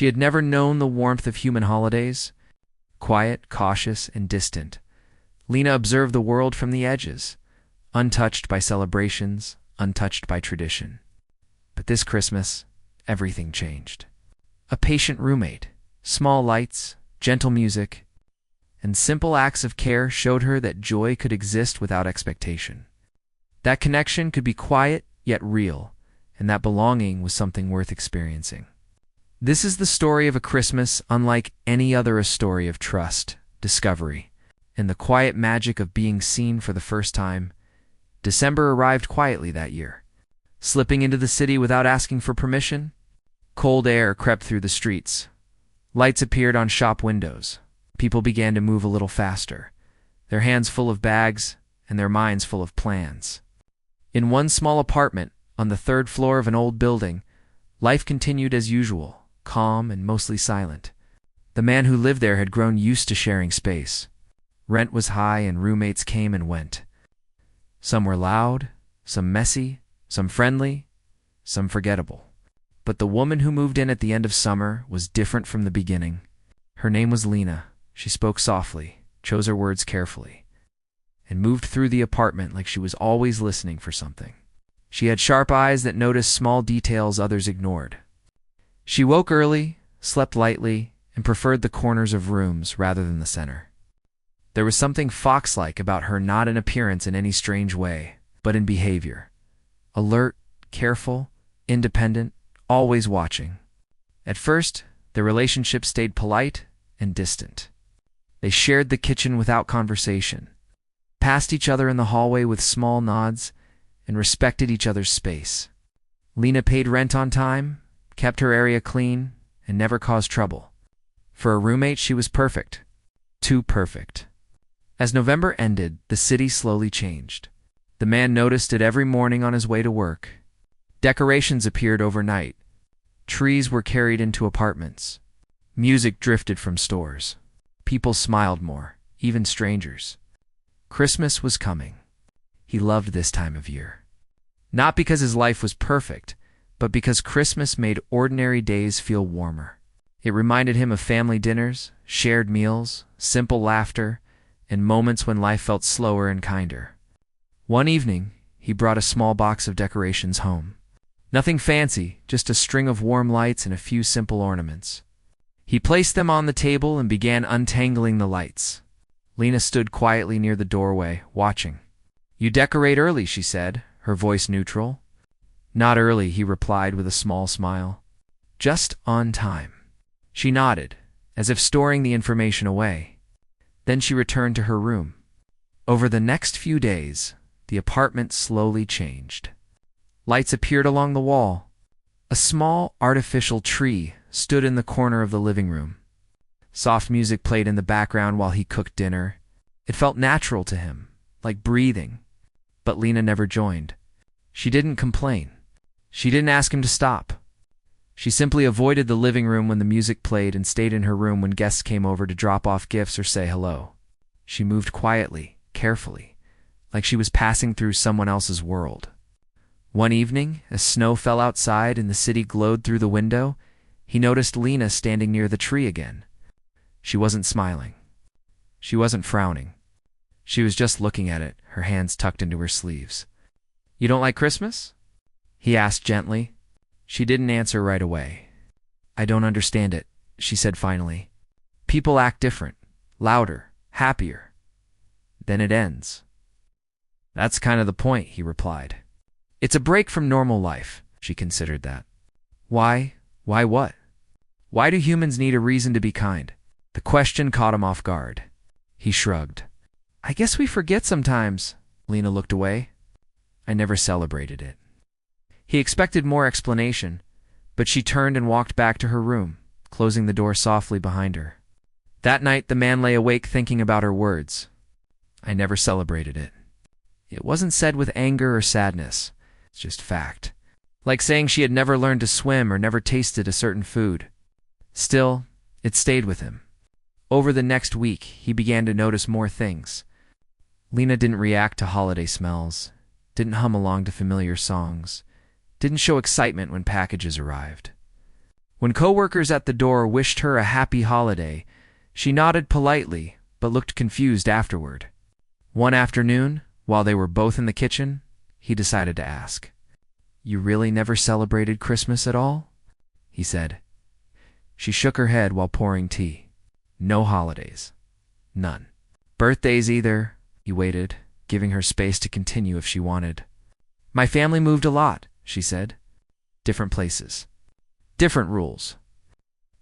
She had never known the warmth of human holidays. Quiet, cautious, and distant, Lena observed the world from the edges, untouched by celebrations, untouched by tradition. But this Christmas, everything changed. A patient roommate, small lights, gentle music, and simple acts of care showed her that joy could exist without expectation. That connection could be quiet yet real, and that belonging was something worth experiencing. This is the story of a Christmas unlike any other, a story of trust, discovery, and the quiet magic of being seen for the first time. December arrived quietly that year. Slipping into the city without asking for permission, cold air crept through the streets. Lights appeared on shop windows. People began to move a little faster, their hands full of bags and their minds full of plans. In one small apartment on the third floor of an old building, life continued as usual, calm and mostly silent. The man who lived there had grown used to sharing space. Rent was high and roommates came and went. Some were loud, some messy, some friendly, some forgettable. But the woman who moved in at the end of summer was different from the beginning. Her name was Lena. She spoke softly, chose her words carefully, and moved through the apartment like she was always listening for something. She had sharp eyes that noticed small details others ignored. She woke early, slept lightly, and preferred the corners of rooms rather than the center. There was something fox-like about her, not in appearance in any strange way, but in behavior. Alert, careful, independent, always watching. At first, their relationship stayed polite and distant. They shared the kitchen without conversation, passed each other in the hallway with small nods, and respected each other's space. Lena paid rent on time, kept her area clean, and never caused trouble. For a roommate, she was perfect. Too perfect. As November ended, the city slowly changed. The man noticed it every morning on his way to work. Decorations appeared overnight. Trees were carried into apartments. Music drifted from stores. People smiled more, even strangers. Christmas was coming. He loved this time of year. Not because his life was perfect, but because Christmas made ordinary days feel warmer. It reminded him of family dinners, shared meals, simple laughter, and moments when life felt slower and kinder. One evening, he brought a small box of decorations home. Nothing fancy, just a string of warm lights and a few simple ornaments. He placed them on the table and began untangling the lights. Lena stood quietly near the doorway, watching. "You decorate early," she said, her voice neutral. "Not early," he replied with a small smile. "Just on time." She nodded, as if storing the information away. Then she returned to her room. Over the next few days, the apartment slowly changed. Lights appeared along the wall. A small, artificial tree stood in the corner of the living room. Soft music played in the background while he cooked dinner. It felt natural to him, like breathing. But Lena never joined. She didn't complain. She didn't ask him to stop. She simply avoided the living room when the music played and stayed in her room when guests came over to drop off gifts or say hello. She moved quietly, carefully, like she was passing through someone else's world. One evening, as snow fell outside and the city glowed through the window, he noticed Lena standing near the tree again. She wasn't smiling. She wasn't frowning. She was just looking at it, her hands tucked into her sleeves. "You don't like Christmas?" he asked gently. She didn't answer right away. "I don't understand it," she said finally. "People act different, louder, happier. Then it ends." "That's kind of the point," he replied. "It's a break from normal life." She considered that. Why? Why what? Why do humans need a reason to be kind? The question caught him off guard. He shrugged. "I guess we forget sometimes." Lena looked away. "I never celebrated it." He expected more explanation, but she turned and walked back to her room, closing the door softly behind her. That night, the man lay awake thinking about her words. "I never celebrated it." It wasn't said with anger or sadness. It's just fact. Like saying she had never learned to swim or never tasted a certain food. Still, it stayed with him. Over the next week, he began to notice more things. Lena didn't react to holiday smells, didn't hum along to familiar songs, didn't show excitement when packages arrived. When coworkers at the door wished her a happy holiday, she nodded politely but looked confused afterward. One afternoon, while they were both in the kitchen, he decided to ask, "You really never celebrated Christmas at all?" he said. She shook her head while pouring tea. "No holidays. None. Birthdays either." He waited, giving her space to continue if she wanted. "My family moved a lot," she said. "Different places. Different rules.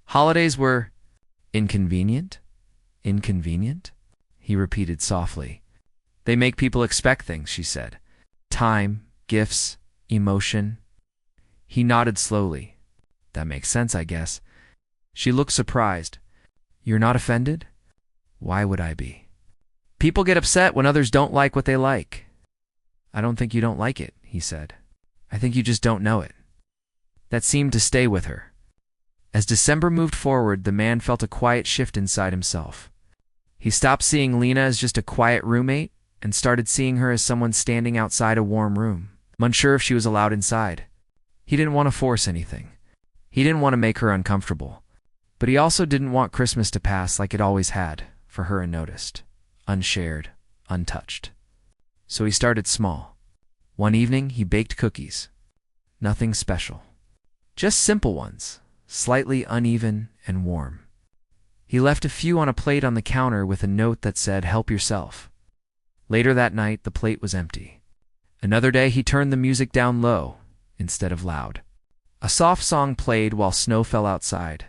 Holidays were inconvenient." "Inconvenient?" he repeated softly. "They make people expect things," she said. "Time, gifts, emotion." He nodded slowly. "That makes sense, I guess." She looked surprised. "You're not offended?" "Why would I be?" "People get upset when others don't like what they like." "I don't think you don't like it," he said. "I think you just don't know it." That seemed to stay with her. As December moved forward, the man felt a quiet shift inside himself. He stopped seeing Lena as just a quiet roommate and started seeing her as someone standing outside a warm room, unsure if she was allowed inside. He didn't want to force anything. He didn't want to make her uncomfortable. But he also didn't want Christmas to pass like it always had, for her unnoticed, unshared, untouched. So he started small. One evening, he baked cookies. Nothing special. Just simple ones, slightly uneven and warm. He left a few on a plate on the counter with a note that said, "Help yourself." Later that night, the plate was empty. Another day, he turned the music down low instead of loud. A soft song played while snow fell outside.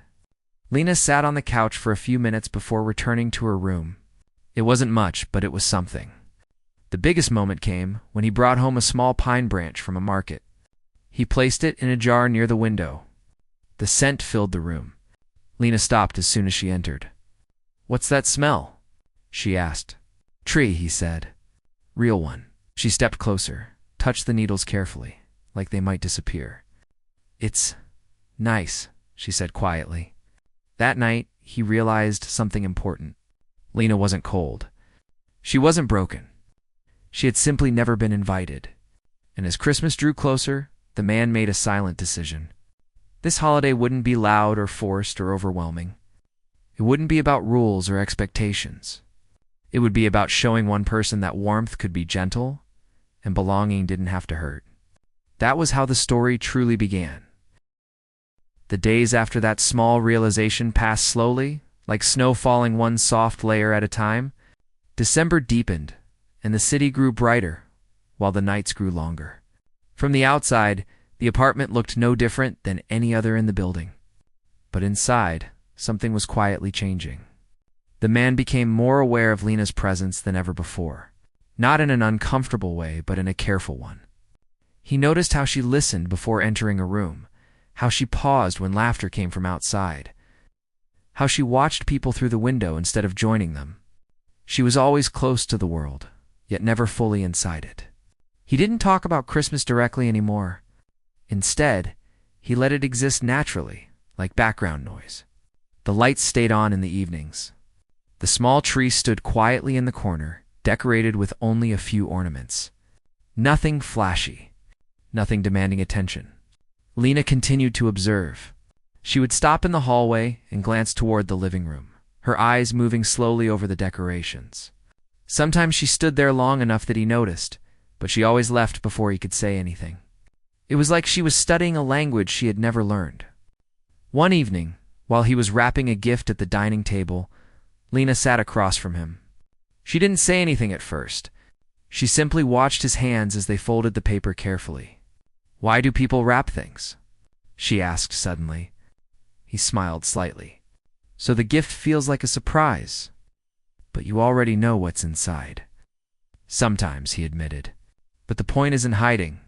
Lena sat on the couch for a few minutes before returning to her room. It wasn't much, but it was something. The biggest moment came when he brought home a small pine branch from a market. He placed it in a jar near the window. The scent filled the room. Lena stopped as soon as she entered. "What's that smell?" she asked. "Tree," he said. "Real one." She stepped closer, touched the needles carefully, like they might disappear. "It's nice," she said quietly. That night, he realized something important. Lena wasn't cold. She wasn't broken. She had simply never been invited. And as Christmas drew closer, the man made a silent decision. This holiday wouldn't be loud or forced or overwhelming. It wouldn't be about rules or expectations. It would be about showing one person that warmth could be gentle and belonging didn't have to hurt. That was how the story truly began. The days after that small realization passed slowly, like snow falling one soft layer at a time. December deepened, and the city grew brighter, while the nights grew longer. From the outside, the apartment looked no different than any other in the building. But inside, something was quietly changing. The man became more aware of Lena's presence than ever before, not in an uncomfortable way, but in a careful one. He noticed how she listened before entering a room, how she paused when laughter came from outside, how she watched people through the window instead of joining them. She was always close to the world, yet never fully inside it. He didn't talk about Christmas directly anymore. Instead, he let it exist naturally, like background noise. The lights stayed on in the evenings. The small tree stood quietly in the corner, decorated with only a few ornaments. Nothing flashy, nothing demanding attention. Lena continued to observe. She would stop in the hallway and glance toward the living room, her eyes moving slowly over the decorations. Sometimes she stood there long enough that he noticed, but she always left before he could say anything. It was like she was studying a language she had never learned. One evening, while he was wrapping a gift at the dining table, Lena sat across from him. She didn't say anything at first. She simply watched his hands as they folded the paper carefully. "Why do people wrap things?" she asked suddenly. He smiled slightly. "So the gift feels like a surprise. But you already know what's inside." "Sometimes," he admitted. "But the point isn't hiding.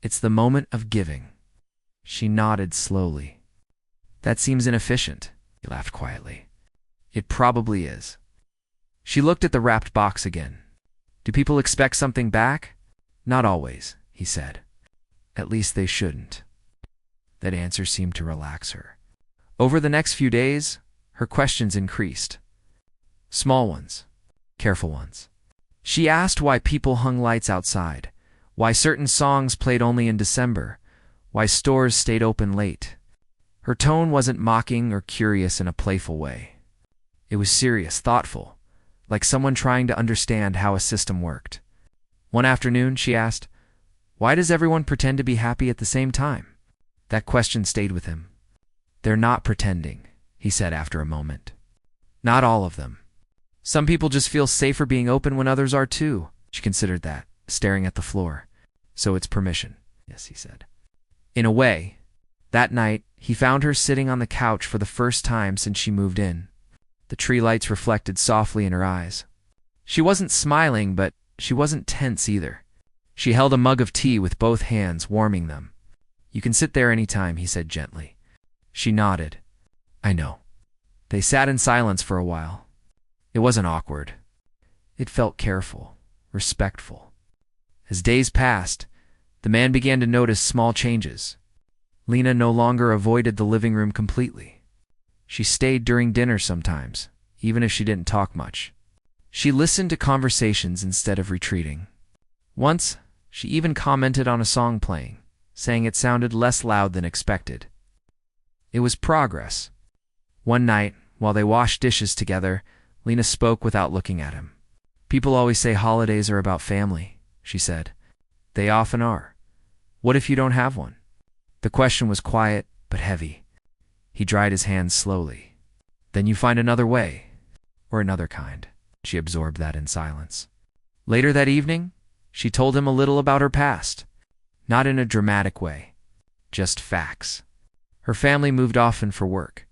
It's the moment of giving." She nodded slowly. "That seems inefficient," he laughed quietly. "It probably is." She looked at the wrapped box again. "Do people expect something back?" "Not always," he said. "At least they shouldn't." That answer seemed to relax her. Over the next few days, her questions increased. Small ones, careful ones. She asked why people hung lights outside, why certain songs played only in December, why stores stayed open late. Her tone wasn't mocking or curious in a playful way. It was serious, thoughtful, like someone trying to understand how a system worked. One afternoon, she asked, "Why does everyone pretend to be happy at the same time?" That question stayed with him. "They're not pretending," he said after a moment. "Not all of them. Some people just feel safer being open when others are too." She considered that, staring at the floor. "So it's permission." "Yes," he said. In a way. That night, he found her sitting on the couch for the first time since she moved in. The tree lights reflected softly in her eyes. She wasn't smiling, but she wasn't tense either. She held a mug of tea with both hands, warming them. "You can sit there any time," he said gently. She nodded. "I know." They sat in silence for a while. It wasn't awkward. It felt careful, respectful. As days passed, the man began to notice small changes. Lena no longer avoided the living room completely. She stayed during dinner sometimes, even if she didn't talk much. She listened to conversations instead of retreating. Once, she even commented on a song playing, saying it sounded less loud than expected. It was progress. One night, while they washed dishes together, Lena spoke without looking at him. "People always say holidays are about family," she said. "They often are. What if you don't have one?" The question was quiet but heavy. He dried his hands slowly. "Then you find another way, or another kind." She absorbed that in silence. Later that evening, she told him a little about her past. Not in a dramatic way, just facts. Her family moved often for work.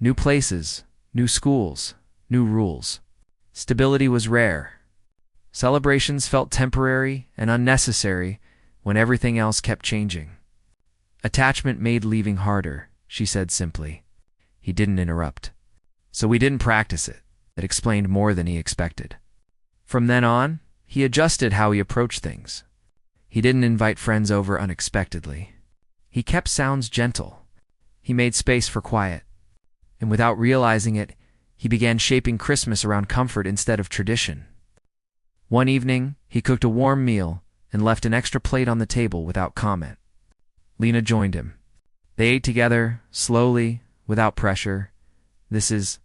New places, new schools, new rules. Stability was rare. Celebrations felt temporary and unnecessary when everything else kept changing. Attachment made leaving harder, she said simply. He didn't interrupt. So we didn't practice it. It explained more than he expected. From then on, he adjusted how he approached things. He didn't invite friends over unexpectedly. He kept sounds gentle. He made space for quiet. And without realizing it, he began shaping Christmas around comfort instead of tradition. One evening, he cooked a warm meal and left an extra plate on the table without comment. Lena joined him. They ate together, slowly, without pressure. "This is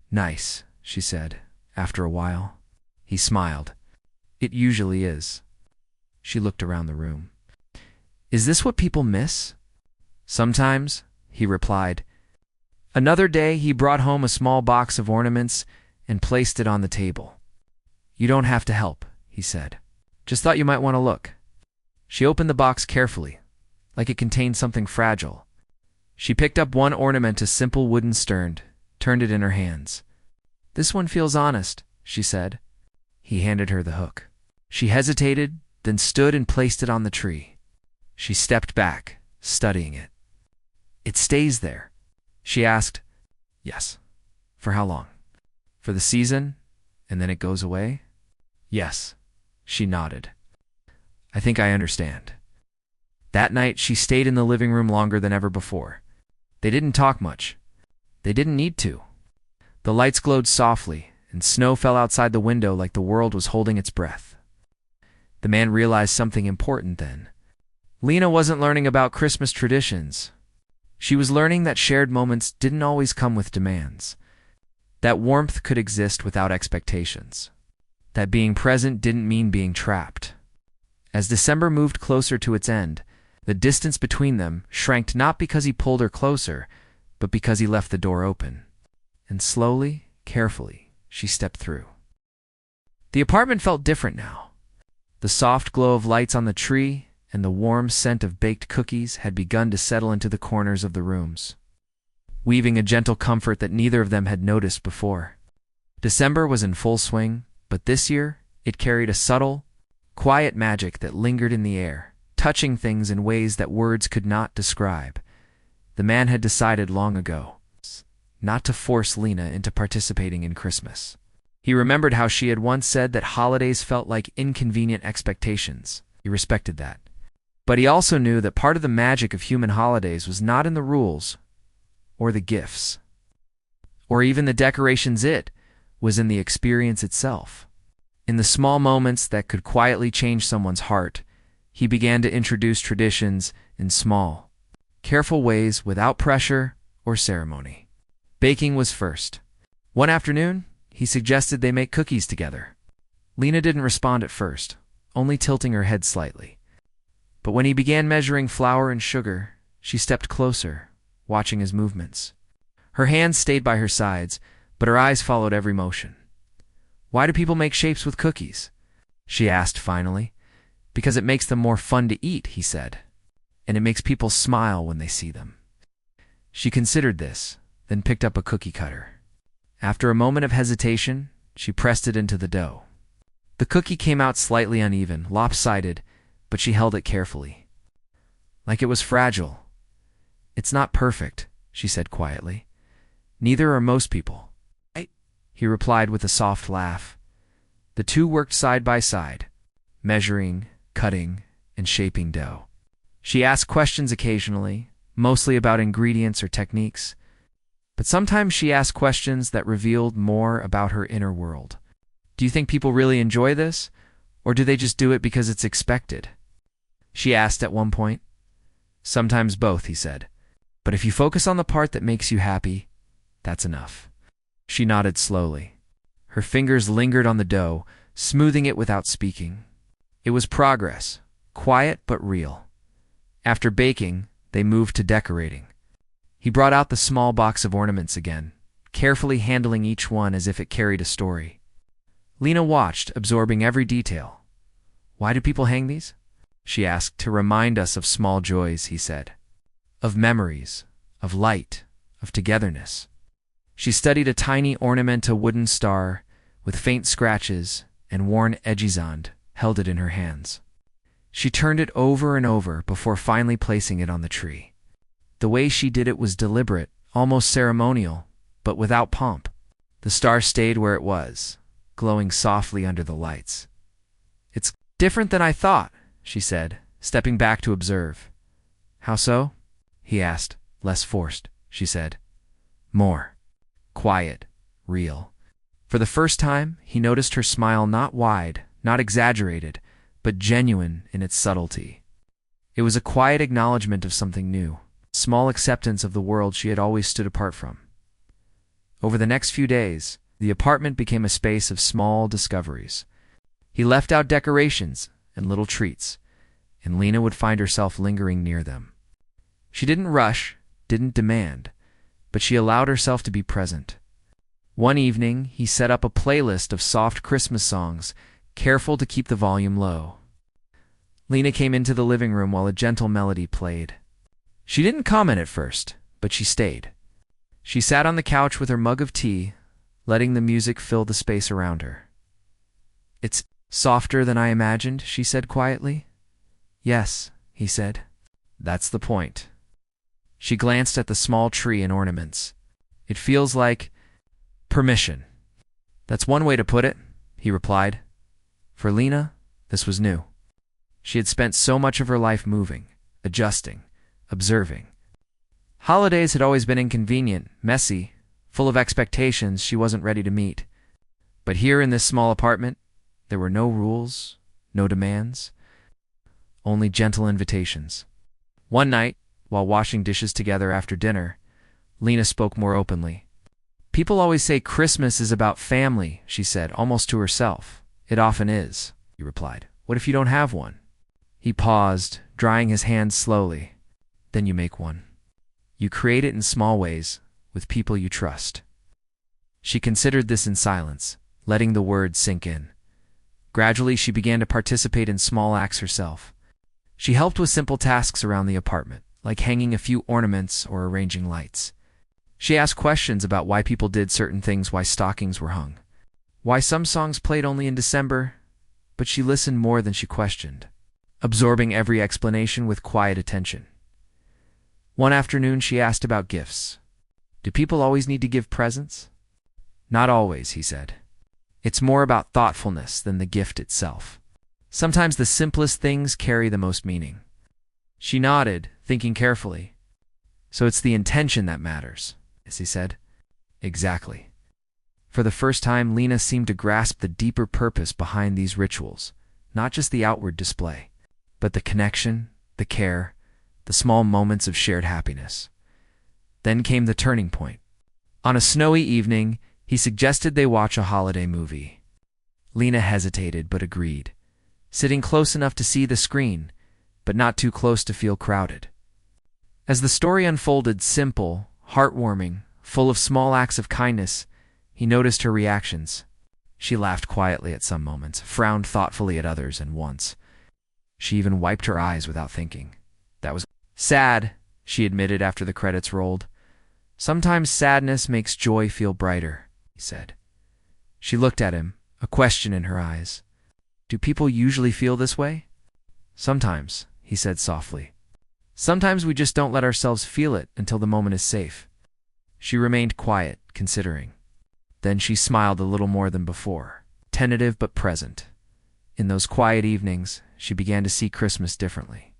nice," she said, after a while. He smiled. "It usually is." She looked around the room. "Is this what people miss?" "Sometimes," he replied. Another day, he brought home a small box of ornaments and placed it on the table. "You don't have to help," he said. "Just thought you might want to look." She opened the box carefully, like it contained something fragile. She picked up one ornament, a simple wooden stern, turned it in her hands. "This one feels honest," she said. He handed her the hook. She hesitated, then stood and placed it on the tree. She stepped back, studying it. "It stays there?" she asked. "Yes." "For how long?" "For the season, and then it goes away?" "Yes." She nodded. "I think I understand." That night, she stayed in the living room longer than ever before. They didn't talk much. They didn't need to. The lights glowed softly, and snow fell outside the window like the world was holding its breath. The man realized something important then. Lena wasn't learning about Christmas traditions. She was learning that shared moments didn't always come with demands. That warmth could exist without expectations. That being present didn't mean being trapped. As December moved closer to its end, the distance between them shrank not because he pulled her closer, but because he left the door open. And slowly, carefully, she stepped through. The apartment felt different now. The soft glow of lights on the tree and the warm scent of baked cookies had begun to settle into the corners of the rooms, weaving a gentle comfort that neither of them had noticed before. December was in full swing, but this year it carried a subtle, quiet magic that lingered in the air, touching things in ways that words could not describe. The man had decided long ago not to force Lena into participating in Christmas. He remembered how she had once said that holidays felt like inconvenient expectations. He respected that. But he also knew that part of the magic of human holidays was not in the rules, or the gifts, or even the decorations. It was in the experience itself. In the small moments that could quietly change someone's heart, he began to introduce traditions in small, careful ways without pressure, or ceremony. Baking was first. One afternoon, he suggested they make cookies together. Lena didn't respond at first, only tilting her head slightly. But when he began measuring flour and sugar, she stepped closer, watching his movements. Her hands stayed by her sides, but her eyes followed every motion. "Why do people make shapes with cookies?" she asked finally. "Because it makes them more fun to eat," he said. "And it makes people smile when they see them." She considered this, then picked up a cookie cutter. After a moment of hesitation, she pressed it into the dough. The cookie came out slightly uneven, lopsided, but she held it carefully. Like it was fragile. "It's not perfect," she said quietly. "Neither are most people." He replied with a soft laugh. The two worked side by side, measuring, cutting, and shaping dough. She asked questions occasionally, mostly about ingredients or techniques, but sometimes she asked questions that revealed more about her inner world. "Do you think people really enjoy this, or do they just do it because it's expected?" she asked at one point. "Sometimes both," he said. "But if you focus on the part that makes you happy, that's enough." She nodded slowly. Her fingers lingered on the dough, smoothing it without speaking. It was progress, quiet but real. After baking, they moved to decorating. He brought out the small box of ornaments again, carefully handling each one as if it carried a story. Lena watched, absorbing every detail. "Why do people hang these?" she asked. "To remind us of small joys," he said. "Of memories, of light, of togetherness." She studied a tiny ornamental wooden star with faint scratches and worn edges on, held it in her hands. She turned it over and over before finally placing it on the tree. The way she did it was deliberate, almost ceremonial, but without pomp. The star stayed where it was, glowing softly under the lights. "It's different than I thought," she said, stepping back to observe. "How so?" he asked. "Less forced," she said. "More. Quiet, real." For the first time, he noticed her smile not wide, not exaggerated, but genuine in its subtlety. It was a quiet acknowledgement of something new, small acceptance of the world she had always stood apart from. Over the next few days, the apartment became a space of small discoveries. He left out decorations and little treats, and Lena would find herself lingering near them. She didn't rush, didn't demand, but she allowed herself to be present. One evening, he set up a playlist of soft Christmas songs, careful to keep the volume low. Lena came into the living room while a gentle melody played. She didn't comment at first, but she stayed. She sat on the couch with her mug of tea, letting the music fill the space around her. "It's softer than I imagined," she said quietly. "Yes," he said. "That's the point." She glanced at the small tree and ornaments. "It feels like permission." "That's one way to put it," he replied. For Lena, this was new. She had spent so much of her life moving, adjusting, observing. Holidays had always been inconvenient, messy, full of expectations she wasn't ready to meet. But here in this small apartment, there were no rules, no demands, only gentle invitations. One night, while washing dishes together after dinner, Lena spoke more openly. "People always say Christmas is about family," she said, almost to herself. "It often is," he replied. "What if you don't have one?" He paused, drying his hands slowly. "Then you make one. You create it in small ways, with people you trust." She considered this in silence, letting the words sink in. Gradually, she began to participate in small acts herself. She helped with simple tasks around the apartment, like hanging a few ornaments or arranging lights. She asked questions about why people did certain things, why stockings were hung, why some songs played only in December, but she listened more than she questioned, absorbing every explanation with quiet attention. One afternoon, she asked about gifts. "Do people always need to give presents?" "Not always," he said. "It's more about thoughtfulness than the gift itself. Sometimes the simplest things carry the most meaning." She nodded, thinking carefully. "So it's the intention that matters," as he said. "Exactly." For the first time, Lena seemed to grasp the deeper purpose behind these rituals, not just the outward display, but the connection, the care, the small moments of shared happiness. Then came the turning point. On a snowy evening, he suggested they watch a holiday movie. Lena hesitated but agreed, sitting close enough to see the screen, but not too close to feel crowded. As the story unfolded, simple, heartwarming, full of small acts of kindness, he noticed her reactions. She laughed quietly at some moments, frowned thoughtfully at others, and once she even wiped her eyes without thinking. That was sad, she admitted after the credits rolled. Sometimes sadness makes joy feel brighter, he said. She looked at him, a question in her eyes. Do people usually feel this way? Sometimes, he said softly. Sometimes we just don't let ourselves feel it until the moment is safe. She remained quiet, considering. Then she smiled a little more than before, tentative but present. In those quiet evenings, she began to see Christmas differently.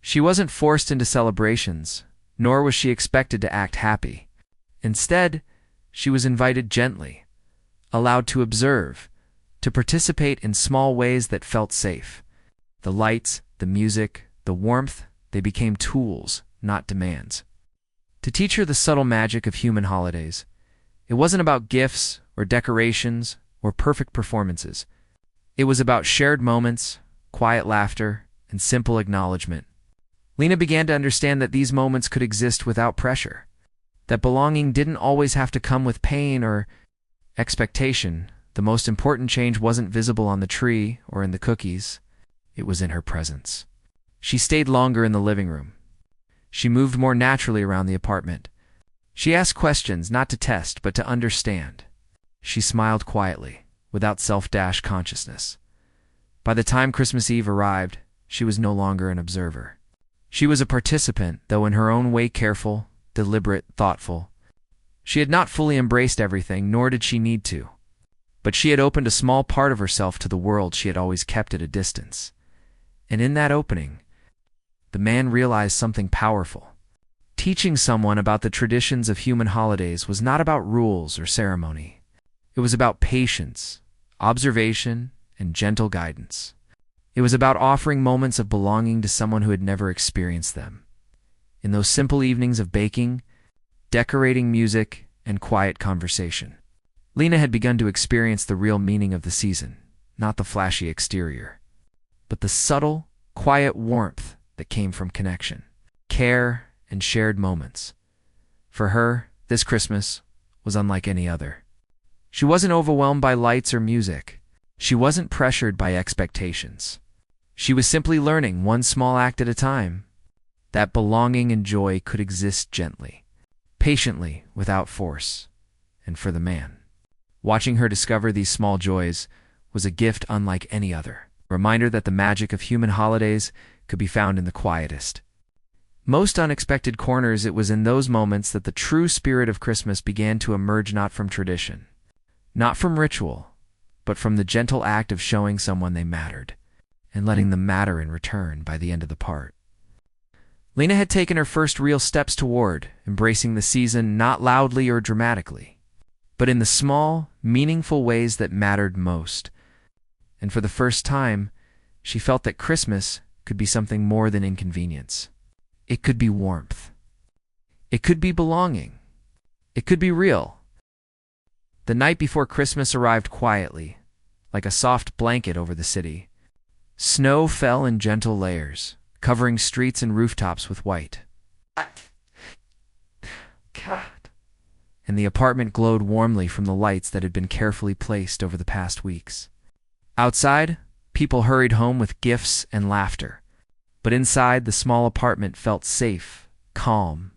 She wasn't forced into celebrations, nor was she expected to act happy. Instead, she was invited gently, allowed to observe, to participate in small ways that felt safe. The lights, the music, the warmth, they became tools, not demands. To teach her the subtle magic of human holidays, it wasn't about gifts or decorations or perfect performances. It was about shared moments, quiet laughter, and simple acknowledgement. Lena began to understand that these moments could exist without pressure, that belonging didn't always have to come with pain or expectation. The most important change wasn't visible on the tree or in the cookies. It was in her presence. She stayed longer in the living room. She moved more naturally around the apartment. She asked questions not to test but to understand. She smiled quietly, without self-consciousness. By the time Christmas Eve arrived, she was no longer an observer. She was a participant, though in her own way careful, deliberate, thoughtful. She had not fully embraced everything, nor did she need to. But she had opened a small part of herself to the world she had always kept at a distance. And in that opening, the man realized something powerful. Teaching someone about the traditions of human holidays was not about rules or ceremony. It was about patience, observation, and gentle guidance. It was about offering moments of belonging to someone who had never experienced them. In those simple evenings of baking, decorating music, and quiet conversation, Lena had begun to experience the real meaning of the season, not the flashy exterior, but the subtle, quiet warmth that came from connection, care, and shared moments. For her, this Christmas was unlike any other. She wasn't overwhelmed by lights or music. She wasn't pressured by expectations. She was simply learning one small act at a time, that belonging and joy could exist gently, patiently, without force. And for the man, watching her discover these small joys was a gift unlike any other, a reminder that the magic of human holidays could be found in the quietest, most unexpected corners. It was in those moments that the true spirit of Christmas began to emerge, not from tradition, not from ritual, but from the gentle act of showing someone they mattered, and letting them matter in return. By the end of the part, Lena had taken her first real steps toward embracing the season, not loudly or dramatically, but in the small, meaningful ways that mattered most. And for the first time, she felt that Christmas could be something more than inconvenience. It could be warmth. It could be belonging. It could be real. The night before Christmas arrived quietly, like a soft blanket over the city. Snow fell in gentle layers, covering streets and rooftops with white. God. And the apartment glowed warmly from the lights that had been carefully placed over the past weeks. Outside, people hurried home with gifts and laughter. But inside, the small apartment felt safe, calm,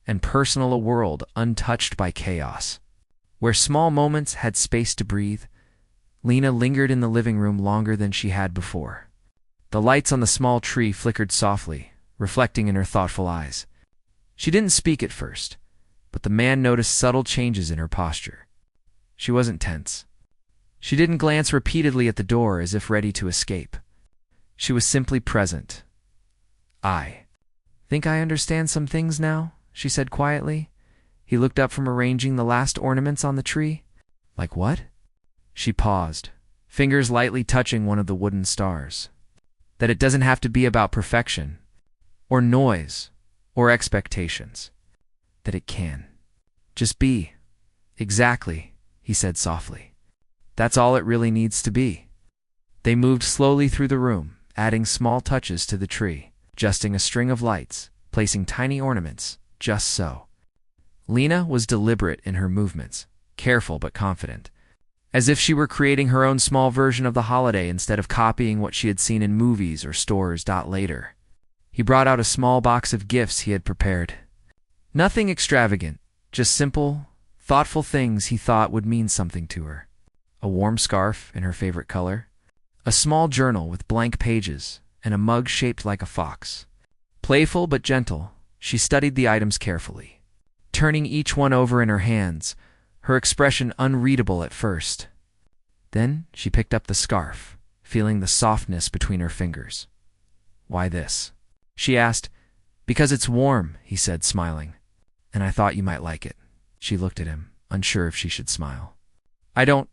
and personal, a world untouched by chaos. Where small moments had space to breathe, Lena lingered in the living room longer than she had before. The lights on the small tree flickered softly, reflecting in her thoughtful eyes. She didn't speak at first, but the man noticed subtle changes in her posture. She wasn't tense. She didn't glance repeatedly at the door as if ready to escape. She was simply present. "I think I understand some things now," she said quietly. He looked up from arranging the last ornaments on the tree. "Like what?" She paused, fingers lightly touching one of the wooden stars. "That it doesn't have to be about perfection, or noise, or expectations. that it can. Just be. Exactly, he said softly. That's all it really needs to be. They moved slowly through the room, adding small touches to the tree, adjusting a string of lights, placing tiny ornaments, just so. Lena was deliberate in her movements, careful but confident, as if she were creating her own small version of the holiday instead of copying what she had seen in movies or stores. Later, he brought out a small box of gifts he had prepared. Nothing extravagant, just simple, thoughtful things he thought would mean something to her. A warm scarf in her favorite color, a small journal with blank pages, and a mug shaped like a fox. Playful but gentle, she studied the items carefully, turning each one over in her hands, her expression unreadable at first. Then she picked up the scarf, feeling the softness between her fingers. "Why this?" she asked. "Because it's warm," he said, smiling. "And I thought you might like it." She looked at him, unsure if she should smile. "I don't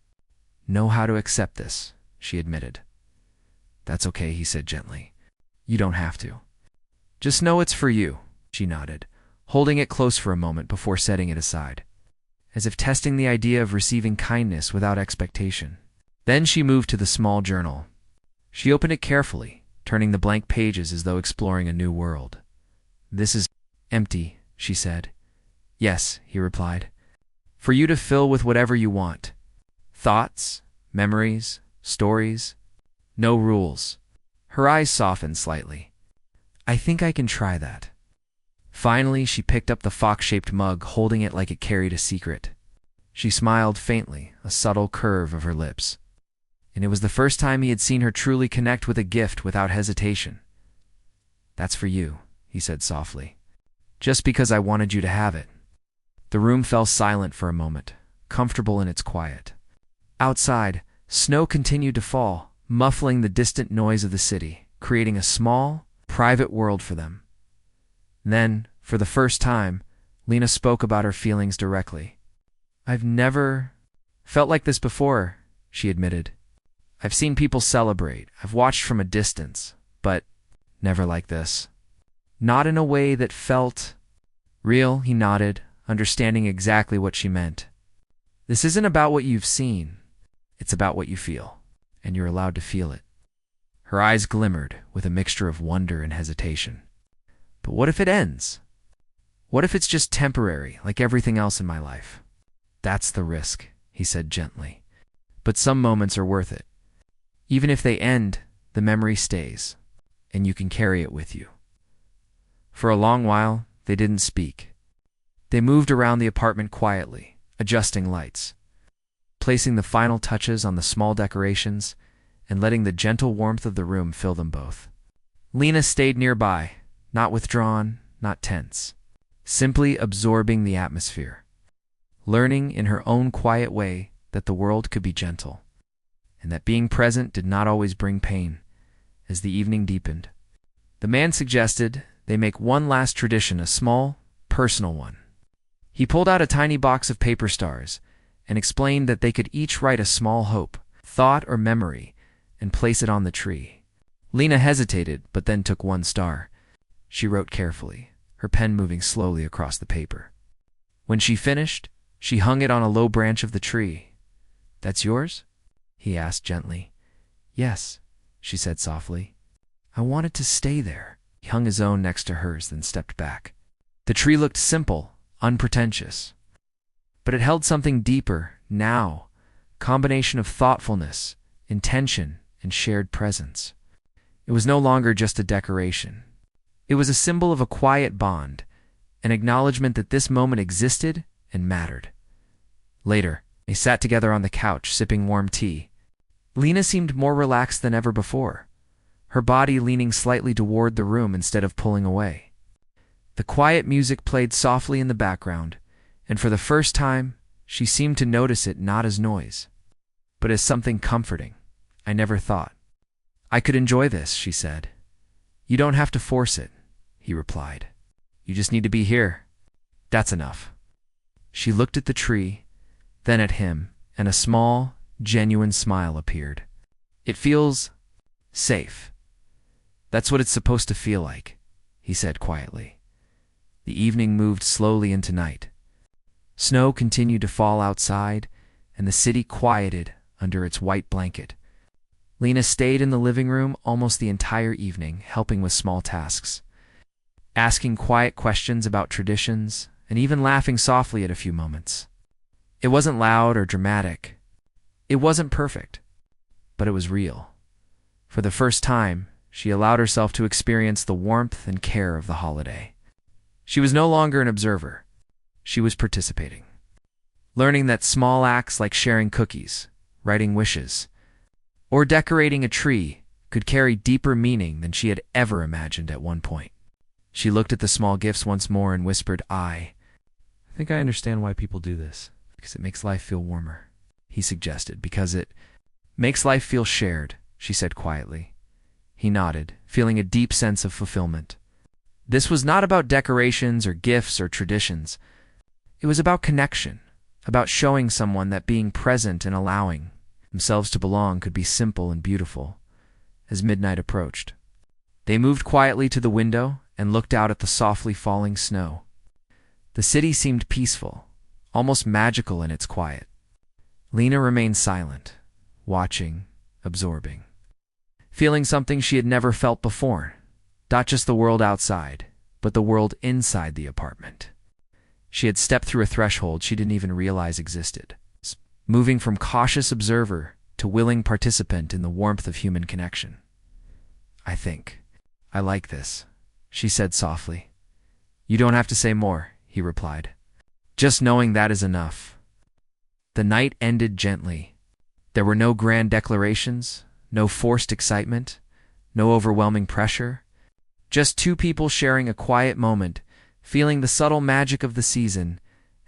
know how to accept this," she admitted. "That's okay," he said gently. "You don't have to. Just know it's for you," she nodded, holding it close for a moment before setting it aside, as if testing the idea of receiving kindness without expectation. Then she moved to the small journal. She opened it carefully, turning the blank pages as though exploring a new world. "This is empty," she said. "Yes," he replied. "For you to fill with whatever you want. Thoughts, memories, stories. No rules." Her eyes softened slightly. "I think I can try that." Finally, she picked up the fox-shaped mug, holding it like it carried a secret. She smiled faintly, a subtle curve of her lips. And it was the first time he had seen her truly connect with a gift without hesitation. "That's for you," he said softly. "Just because I wanted you to have it." The room fell silent for a moment, comfortable in its quiet. Outside, snow continued to fall, muffling the distant noise of the city, creating a small, private world for them. Then, for the first time, Lena spoke about her feelings directly. "I've never felt like this before," she admitted. "I've seen people celebrate, I've watched from a distance, but never like this. Not in a way that felt real," he nodded, understanding exactly what she meant. "This isn't about what you've seen, it's about what you feel, and you're allowed to feel it." Her eyes glimmered with a mixture of wonder and hesitation. "But what if it ends? What if it's just temporary, like everything else in my life?" "That's the risk," he said gently. "But some moments are worth it. Even if they end, the memory stays, and you can carry it with you." For a long while, they didn't speak. They moved around the apartment quietly, adjusting lights, placing the final touches on the small decorations, and letting the gentle warmth of the room fill them both. Lena stayed nearby, not withdrawn, not tense, simply absorbing the atmosphere, learning in her own quiet way that the world could be gentle, and that being present did not always bring pain. As the evening deepened, the man suggested they make one last tradition a small, personal one. He pulled out a tiny box of paper stars and explained that they could each write a small hope, thought, or memory and place it on the tree. Lena hesitated, but then took one star. She wrote carefully, her pen moving slowly across the paper. When she finished, she hung it on a low branch of the tree. "That's yours?" he asked gently. "Yes," she said softly. "I want it to stay there." He hung his own next to hers, then stepped back. The tree looked simple, unpretentious, but it held something deeper now, combination of thoughtfulness, intention, and shared presence. It was no longer just a decoration. It was a symbol of a quiet bond, an acknowledgement that this moment existed and mattered. Later, they sat together on the couch, sipping warm tea. Lena seemed more relaxed than ever before, her body leaning slightly toward the room instead of pulling away. The quiet music played softly in the background, and for the first time, she seemed to notice it not as noise, but as something comforting. "I never thought I could enjoy this," she said. "You don't have to force it," he replied. "You just need to be here. That's enough." She looked at the tree, then at him, and a small, genuine smile appeared. "It feels safe. That's what it's supposed to feel like," he said quietly. The evening moved slowly into night. Snow continued to fall outside, and the city quieted under its white blanket. Lena stayed in the living room almost the entire evening, helping with small tasks, asking quiet questions about traditions, and even laughing softly at a few moments. It wasn't loud or dramatic. It wasn't perfect, but it was real. For the first time, she allowed herself to experience the warmth and care of the holiday. She was no longer an observer. She was participating, learning that small acts like sharing cookies, writing wishes, or decorating a tree could carry deeper meaning than she had ever imagined at one point. She looked at the small gifts once more and whispered, I think I understand why people do this. Because it makes life feel warmer, he suggested. Because it makes life feel shared, she said quietly. He nodded, feeling a deep sense of fulfillment. This was not about decorations or gifts or traditions. It was about connection, about showing someone that being present and allowing themselves to belong could be simple and beautiful. As midnight approached, they moved quietly to the window and looked out at the softly falling snow. The city seemed peaceful, almost magical in its quiet. Lena remained silent, watching, absorbing, feeling something she had never felt before. Not just the world outside, but the world inside the apartment. She had stepped through a threshold she didn't even realize existed, moving from cautious observer to willing participant in the warmth of human connection. I like this, she said softly. You don't have to say more, he replied. Just knowing that is enough. The night ended gently. There were no grand declarations, no forced excitement, no overwhelming pressure. Just two people sharing a quiet moment, feeling the subtle magic of the season,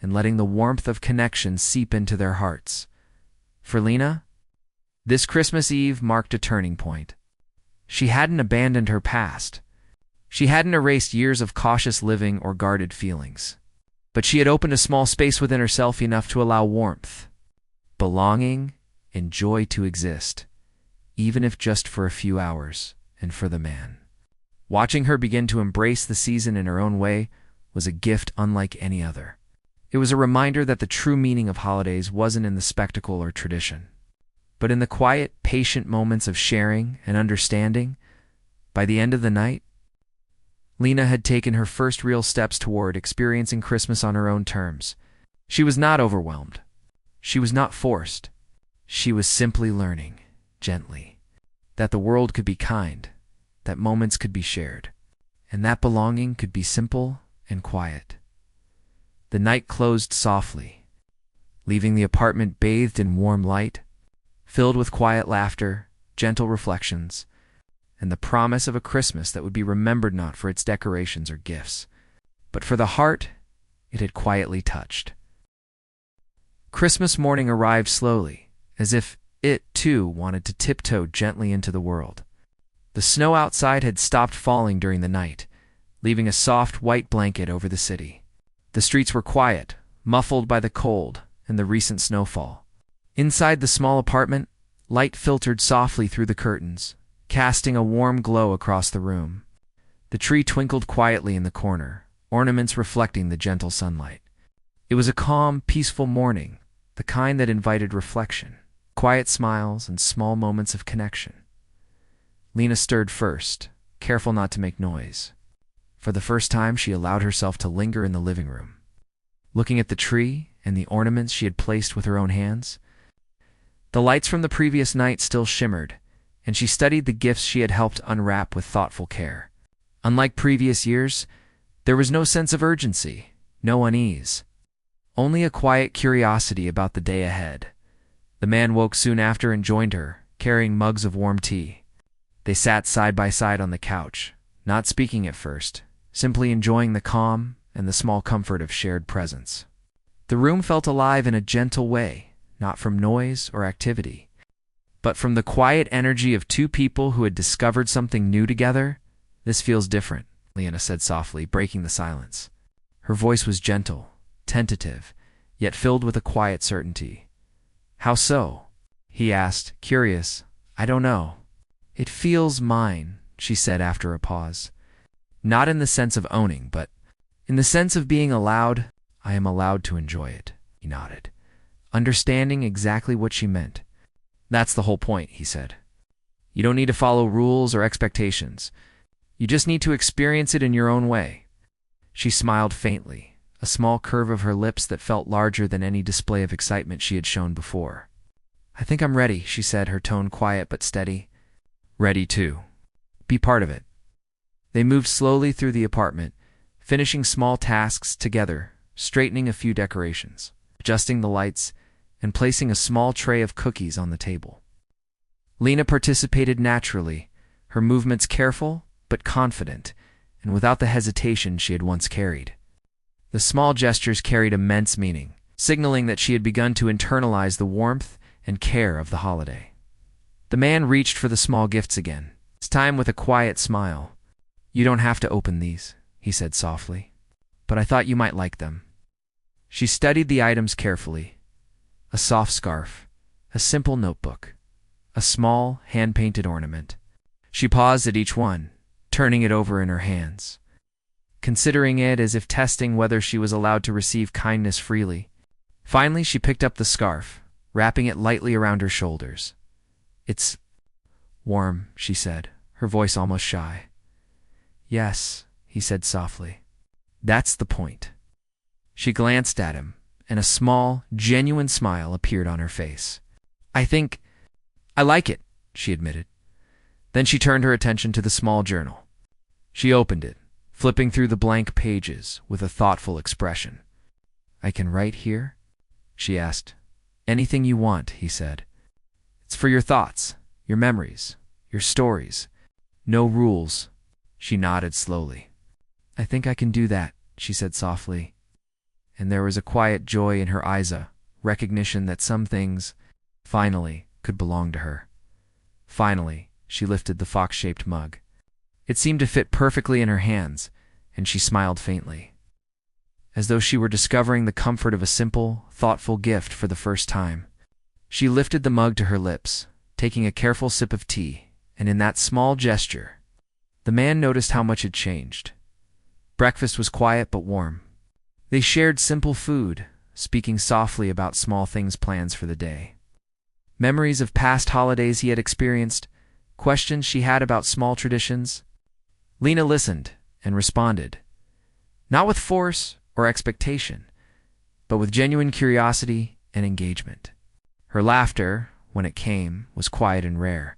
and letting the warmth of connection seep into their hearts. For Lena, this Christmas Eve marked a turning point. She hadn't abandoned her past. She hadn't erased years of cautious living or guarded feelings. But she had opened a small space within herself enough to allow warmth, belonging, and joy to exist, even if just for a few hours, and for the man. Watching her begin to embrace the season in her own way was a gift unlike any other. It was a reminder that the true meaning of holidays wasn't in the spectacle or tradition, but in the quiet, patient moments of sharing and understanding. By the end of the night, Lena had taken her first real steps toward experiencing Christmas on her own terms. She was not overwhelmed. She was not forced. She was simply learning, gently, that the world could be kind, that moments could be shared, and that belonging could be simple and quiet. The night closed softly, leaving the apartment bathed in warm light, filled with quiet laughter, gentle reflections, and the promise of a Christmas that would be remembered not for its decorations or gifts, but for the heart it had quietly touched. Christmas morning arrived slowly, as if it, too, wanted to tiptoe gently into the world. The snow outside had stopped falling during the night, leaving a soft white blanket over the city. The streets were quiet, muffled by the cold and the recent snowfall. Inside the small apartment, light filtered softly through the curtains, casting a warm glow across the room. The tree twinkled quietly in the corner, ornaments reflecting the gentle sunlight. It was a calm, peaceful morning, the kind that invited reflection, quiet smiles, and small moments of connection. Lena stirred first, careful not to make noise. For the first time, she allowed herself to linger in the living room, looking at the tree and the ornaments she had placed with her own hands. The lights from the previous night still shimmered, and she studied the gifts she had helped unwrap with thoughtful care. Unlike previous years, there was no sense of urgency, no unease, only a quiet curiosity about the day ahead. The man woke soon after and joined her, carrying mugs of warm tea. They sat side by side on the couch, not speaking at first, simply enjoying the calm and the small comfort of shared presence. The room felt alive in a gentle way, not from noise or activity, but from the quiet energy of two people who had discovered something new together. This feels different, Lena said softly, breaking the silence. Her voice was gentle, tentative, yet filled with a quiet certainty. How so? He asked, curious. I don't know. It feels mine, she said after a pause. Not in the sense of owning, but In the sense of being allowed, I am allowed to enjoy it, he nodded, understanding exactly what she meant. That's the whole point, he said. You don't need to follow rules or expectations. You just need to experience it in your own way. She smiled faintly, a small curve of her lips that felt larger than any display of excitement she had shown before. I think I'm ready, she said, her tone quiet but steady. Ready too. Be part of it. They moved slowly through the apartment, finishing small tasks together, straightening a few decorations, adjusting the lights, and placing a small tray of cookies on the table. Lena participated naturally, her movements careful but confident, and without the hesitation she had once carried. The small gestures carried immense meaning, signaling that she had begun to internalize the warmth and care of the holiday. The man reached for the small gifts again, this time with a quiet smile. You don't have to open these, he said softly, but I thought you might like them. She studied the items carefully. A soft scarf, a simple notebook, a small, hand-painted ornament. She paused at each one, turning it over in her hands, considering it as if testing whether she was allowed to receive kindness freely. Finally, she picked up the scarf, wrapping it lightly around her shoulders. It's warm, she said, her voice almost shy. Yes, he said softly. That's the point. She glanced at him, and a small, genuine smile appeared on her face. I like it, she admitted. Then she turned her attention to the small journal. She opened it, flipping through the blank pages with a thoughtful expression. I can write here? She asked. Anything you want, he said. It's for your thoughts, your memories, your stories. No rules. She nodded slowly. I think I can do that, she said softly. And there was a quiet joy in her eyes, a recognition that some things, finally, could belong to her. Finally, she lifted the fox-shaped mug. It seemed to fit perfectly in her hands, and she smiled faintly, as though she were discovering the comfort of a simple, thoughtful gift for the first time. She lifted the mug to her lips, taking a careful sip of tea, and in that small gesture, the man noticed how much had changed. Breakfast was quiet but warm. They shared simple food, speaking softly about small things, plans for the day. Memories of past holidays he had experienced, questions she had about small traditions. Lena listened and responded, not with force or expectation, but with genuine curiosity and engagement. Her laughter, when it came, was quiet and rare,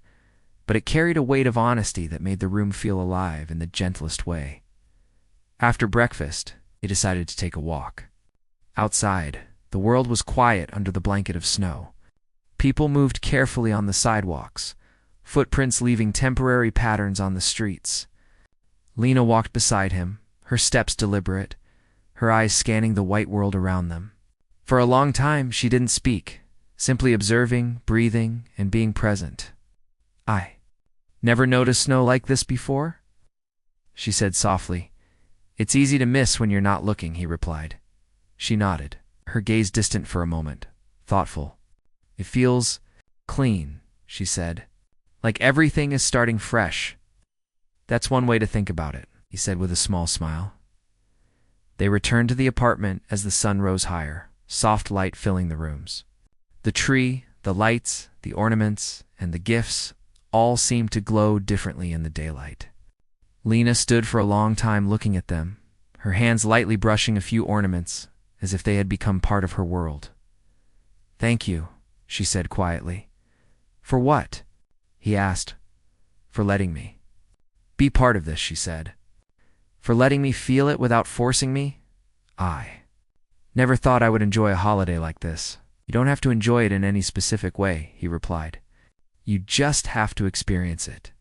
but it carried a weight of honesty that made the room feel alive in the gentlest way. After breakfast, they decided to take a walk. Outside, the world was quiet under the blanket of snow. People moved carefully on the sidewalks, footprints leaving temporary patterns on the streets. Lena walked beside him, her steps deliberate, her eyes scanning the white world around them. For a long time, she didn't speak, simply observing, breathing, and being present. I never noticed snow like this before? She said softly. It's easy to miss when you're not looking, he replied. She nodded, her gaze distant for a moment, thoughtful. It feels clean, she said, like everything is starting fresh. That's one way to think about it, he said with a small smile. They returned to the apartment as the sun rose higher, soft light filling the rooms. The tree, the lights, the ornaments, and the gifts all seemed to glow differently in the daylight. Lena stood for a long time looking at them, her hands lightly brushing a few ornaments, as if they had become part of her world. Thank you, she said quietly. For what? He asked. For letting me be part of this, she said. For letting me feel it without forcing me. I never thought I would enjoy a holiday like this. You don't have to enjoy it in any specific way, he replied. You just have to experience it.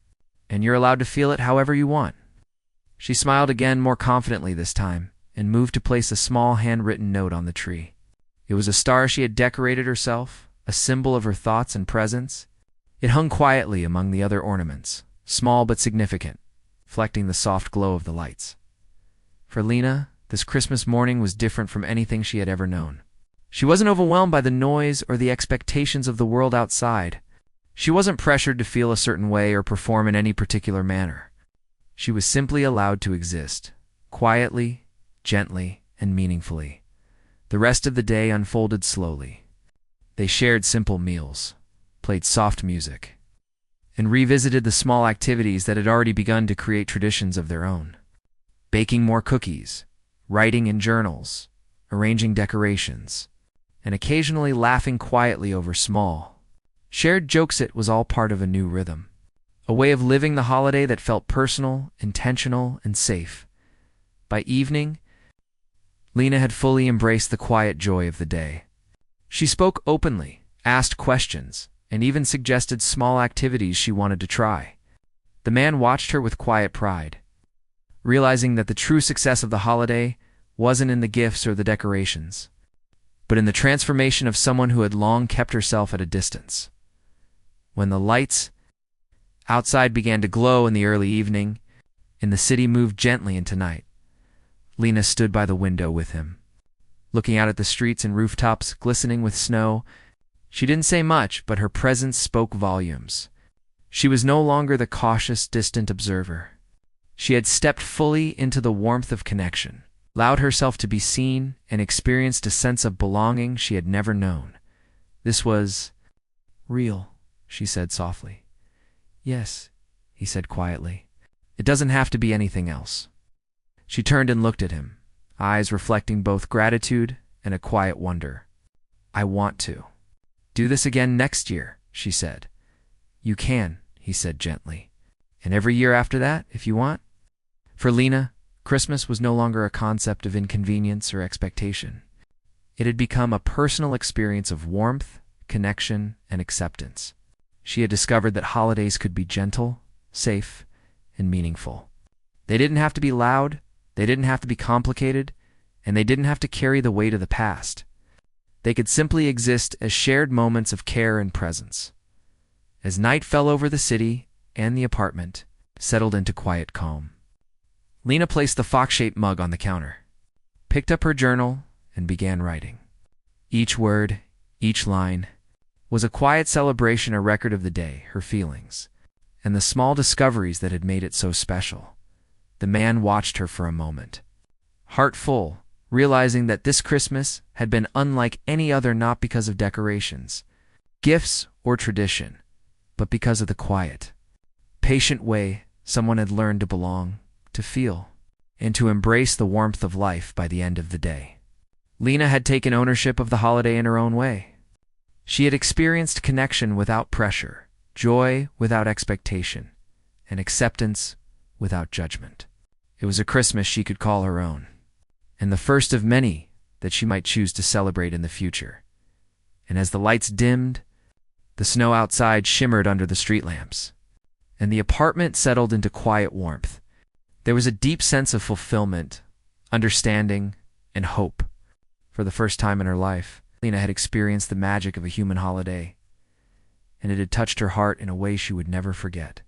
And you're allowed to feel it however you want. She smiled again, more confidently this time, and moved to place a small handwritten note on the tree. It was a star she had decorated herself, a symbol of her thoughts and presence. It hung quietly among the other ornaments, small but significant, reflecting the soft glow of the lights. For Lena, this Christmas morning was different from anything she had ever known. She wasn't overwhelmed by the noise or the expectations of the world outside. She wasn't pressured to feel a certain way or perform in any particular manner. She was simply allowed to exist, quietly, gently and meaningfully. The rest of the day unfolded slowly. They shared simple meals, played soft music, and revisited the small activities that had already begun to create traditions of their own. Baking more cookies, writing in journals, arranging decorations, and occasionally laughing quietly over small, shared jokes. It was all part of a new rhythm, a way of living the holiday that felt personal, intentional, and safe. By evening, Lena had fully embraced the quiet joy of the day. She spoke openly, asked questions, and even suggested small activities she wanted to try. The man watched her with quiet pride, realizing that the true success of the holiday wasn't in the gifts or the decorations, but in the transformation of someone who had long kept herself at a distance. When the lights outside began to glow in the early evening, and the city moved gently into night, Lena stood by the window with him, looking out at the streets and rooftops glistening with snow. She didn't say much, but her presence spoke volumes. She was no longer the cautious, distant observer. She had stepped fully into the warmth of connection, allowed herself to be seen, and experienced a sense of belonging she had never known. This was real, she said softly. Yes, he said quietly. It doesn't have to be anything else. She turned and looked at him, eyes reflecting both gratitude and a quiet wonder. I want to do this again next year, she said. You can, he said gently. And every year after that, if you want. For Lena, Christmas was no longer a concept of inconvenience or expectation. It had become a personal experience of warmth, connection, and acceptance. She had discovered that holidays could be gentle, safe, and meaningful. They didn't have to be loud, they didn't have to be complicated, and they didn't have to carry the weight of the past. They could simply exist as shared moments of care and presence. As night fell over the city and the apartment settled into quiet calm, Lena placed the fox-shaped mug on the counter, picked up her journal, and began writing. Each word, each line, was a quiet celebration, a record of the day, her feelings, and the small discoveries that had made it so special. The man watched her for a moment, heart full, realizing that this Christmas had been unlike any other, not because of decorations, gifts, or tradition, but because of the quiet, patient way someone had learned to belong, to feel, and to embrace the warmth of life by the end of the day. Lena had taken ownership of the holiday in her own way. She had experienced connection without pressure, joy without expectation, and acceptance without judgment. It was a Christmas she could call her own, and the first of many that she might choose to celebrate in the future. And as the lights dimmed, the snow outside shimmered under the street lamps, and the apartment settled into quiet warmth, there was a deep sense of fulfillment, understanding, and hope. For the first time in her life, Lena had experienced the magic of a human holiday, and it had touched her heart in a way she would never forget.